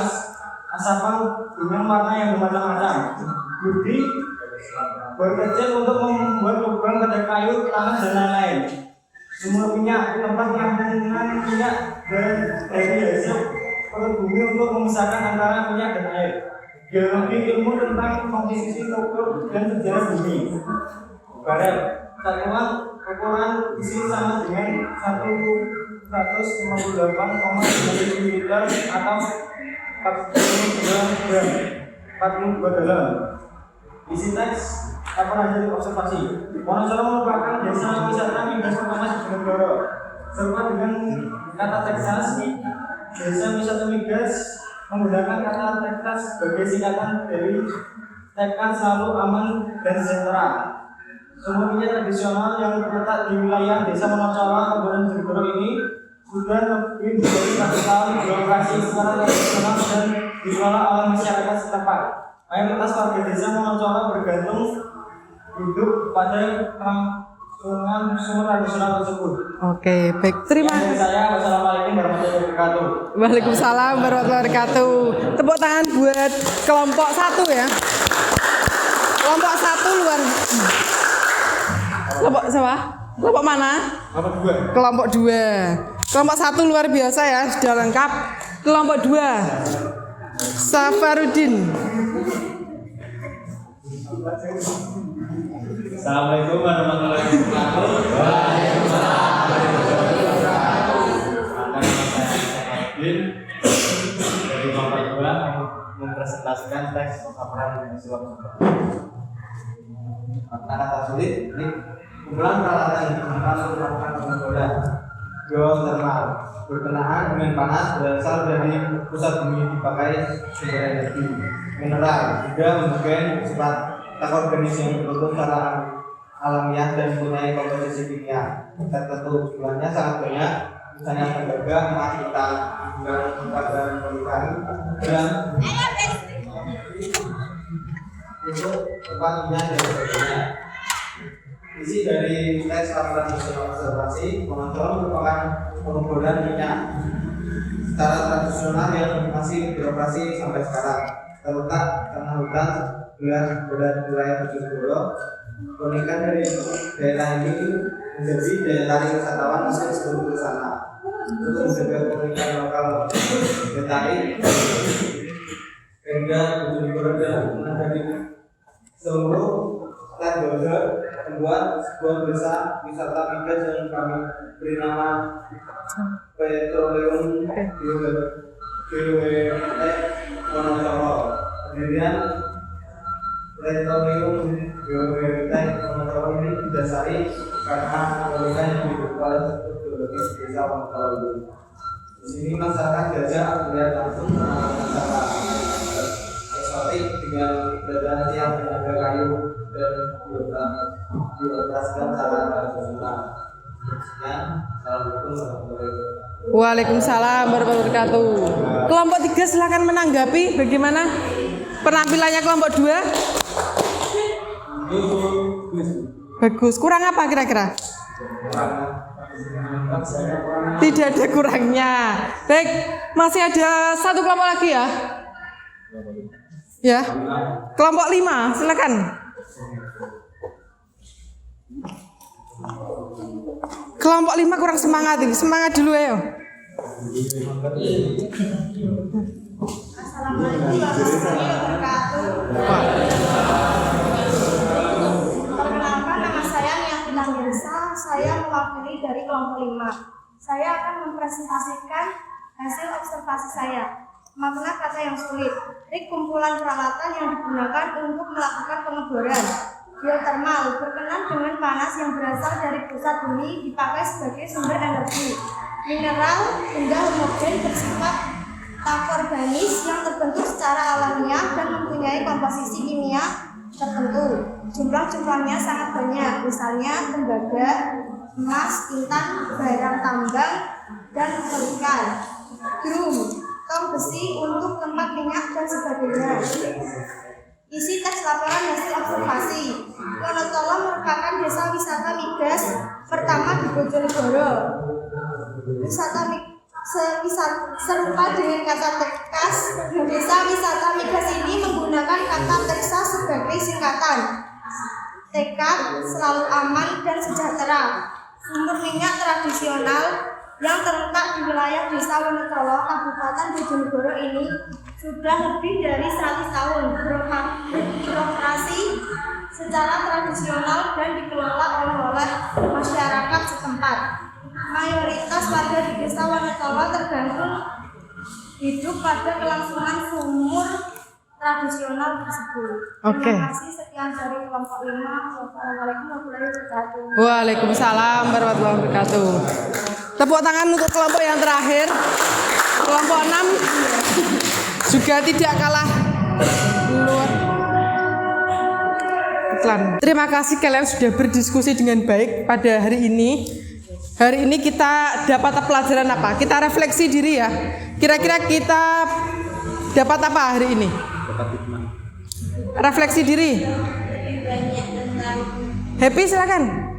asapal dengan warna yang bermacam-macam. Budi berkecil untuk membuat lubang pada kayu, tanah, dan lain-lain. Sumur minyak, tempat penampungan minyak dari hasil perut bumi untuk memisahkan antara minyak dan air. Geologi, ilmu tentang komposisi struktur dan sejarah bumi. Barel, satuan ukuran isi sama dengan 158,9 liter atau 42 gram, 42 galon. Isi teks laporan hasil observasi. Wonocolo merupakan desa wisata migas pertama di Bojonegoro. Serupa dengan kata Texas, desa wisata migas menggunakan kata Texas sebagai singkatan dari tekad selalu aman dan sejahtera. Sumber minyak tradisional yang terletak di wilayah Desa Wonocolo, Kabupaten Bojonegoro ini sudah lebih dari 100 tahun beroperasi secara tradisional dan dikelola oleh masyarakat setempat. Mayoritas warga Desa Wonocolo bergantung hidup pada kelangsungan sumber tradisional tersebut. Oke, baik. Terima kasih. Saya, wassalamualaikum warahmatullahi wabarakatuh. Waalaikumsalam warahmatullahi wabarakatuh. Tepuk tangan buat kelompok 1 ya. Kelompok 1 luar. Kelompok siapa? Kelompok mana? Kelompok 2. Kelompok 1 luar biasa ya, sudah lengkap. Kelompok 2. Safarudin. Assalamualaikum warahmatullahi wabarakatuh. Dari kelompok 2 mempresentasikan teks laporan hasil observasi. Kata sulit ini kumpulan peralatan yang digunakan untuk melakukan pengoboran geotermal berkenaan dengan panas berasal dari pusat bumi dipakai sumber energi mineral juga membuat sifat tak organik yang tertutup secara alamiah dan mempunyai komposisi kimia tertentu. Jumlahnya sangat banyak, misalnya tembaga, emas, hitam, dan pelikan dan itu tempat minyak dan sebagainya. Isi dari teks laporan hasil observasi Wonocolo merupakan pengeboran minyak secara tradisional yang masih beroperasi sampai sekarang. Terletak tengah hutan wilayah Bojonegoro. Keunikan dari daerah ini menjadi daya tarik wisatawan untuk seluruh ke sana. Untuk menjaga keunikan lokal daya sehingga Bojonegoro dan menjadi seluruh stakeholder membuat sebuah desa wisata migas yang kami beri nama Petroleum BWT Wonocolo. Kemudian Petroleum BWT Wonocolo ini didasari karena keunikan yang didukung oleh geologis desa Wonocolo. Di sini masyarakat diajak melihat langsung wisata eksotik dengan keberadaan tiang tenaga kayu dan dioperasikan secara tradisional. Waalaikumsalam warahmatullahi wabarakatuh. Kelompok 3 silakan menanggapi bagaimana penampilannya kelompok 2. Bagus. Kurang apa kira-kira? Tidak ada kurangnya. Baik, masih ada satu kelompok lagi ya. Ya. Kelompok 5, silakan. Kelompok 5 kurang semangat ini. Semangat dulu ayo. Assalamualaikum warahmatullahi wabarakatuh. Perkenalkan, nama saya Niatina Mirsa. Saya mewakili dari kelompok 5. Saya akan mempresentasikan hasil observasi saya. Makna kata yang sulit. Trik kumpulan peralatan yang digunakan untuk melakukan pengeboran. Geotermal berkenaan dengan panas yang berasal dari pusat bumi dipakai sebagai sumber energi. Mineral benda homogen bersifat tak organis yang terbentuk secara alamiah dan mempunyai komposisi kimia tertentu. Jumlahnya sangat banyak, misalnya tembaga, emas, intan, barang tambang, dan pelikan, drum, tong besi untuk tempat minyak dan sebagainya. Isi teks laporan hasil observasi. Wonocolo merupakan desa wisata migas pertama di Bojonegoro. Serupa dengan kata Texas, desa wisata migas ini menggunakan kata Texas sebagai singkatan. Tekad selalu aman dan sejahtera. Sumber minyak tradisional yang terletak di wilayah Desa Wonocolo, Kabupaten Bojonegoro ini sudah lebih dari 100 tahun beroperasi secara tradisional dan dikelola oleh masyarakat setempat. Mayoritas warga di Desa Wonocolo tergantung hidup pada kelangsungan sumur tradisional tersebut. Oke. Terima kasih, sekian dari kelompok 5. Wassalamualaikum warahmatullahi wabarakatuh. Waalaikumsalam warahmatullahi wabarakatuh. Tepuk tangan untuk kelompok yang terakhir. Kelompok 6 juga tidak kalah luar. Iklan. Terima kasih kalian sudah berdiskusi dengan baik pada hari ini. Hari ini kita dapat pelajaran apa? Kita refleksi diri ya. Kira-kira kita dapat apa hari ini? Refleksi diri. Happy silakan.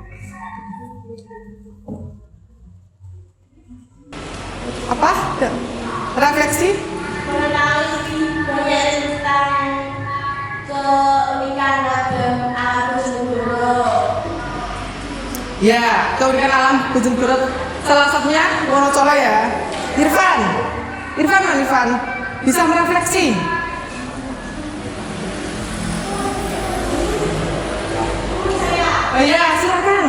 Apa? Refleksi? Mengetahui banyak tentang keunikan ragam alam Bojonegoro. Ya, keunikan alam Bojonegoro. Salah satunya Wonocolo ya. Irfan bisa merefleksi. Oh ya, silakan.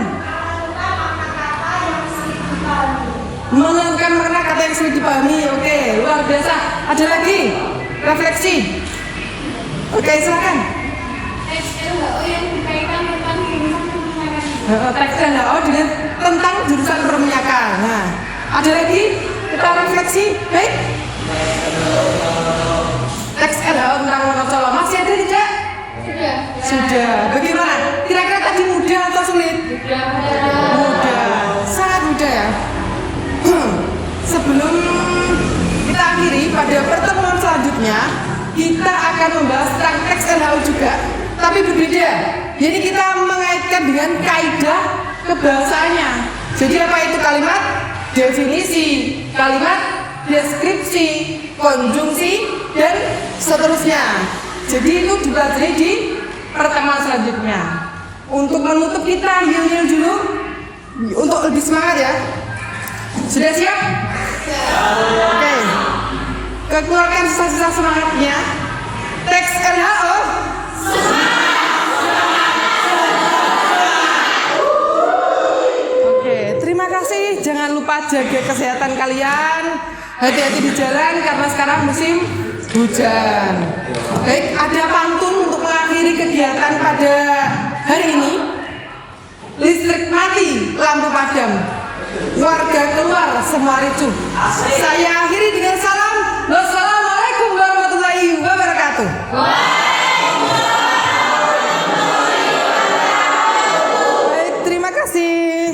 Menentukan makna kata yang sulit dipahami. Oke, luar biasa. Ada lagi refleksi. Oke, silakan. Teks LHO yang berkaitan tentang jurusan perminyakan. Teks LHO dengan tentang jurusan perminyakan. Nah, ada lagi kita refleksi. Baik. Teks LHO tentang Wonocolo masih ada tidak? Sudah. Bagaimana? Kira-kira tadi mudah atau sulit? Mudah. Sangat mudah ya. Sebelum kita akhiri pada pertemuan selanjutnya, kita akan membahas tentang teks LHO juga, tapi berbeda. Jadi kita mengaitkan dengan kaidah kebahasaannya. Jadi apa itu kalimat definisi, kalimat deskripsi, konjungsi, dan seterusnya. Jadi itu dipelajari di pertemuan selanjutnya. Untuk menutup kita yel-yel dulu, untuk lebih semangat ya. Sudah siap? Oke. Keluarkan sisa-sisa semangatnya. Teks LHO. Oke, terima kasih. Jangan lupa jaga kesehatan kalian. Hati-hati di jalan karena sekarang musim hujan. Baik, ada pantun untuk mengakhiri kegiatan pada hari ini. Listrik mati, lampu padam. Warga keluar semua ricuh. Saya akhiri dengan salam. Wassalamualaikum warahmatullahi wabarakatuh. Baik, terima kasih.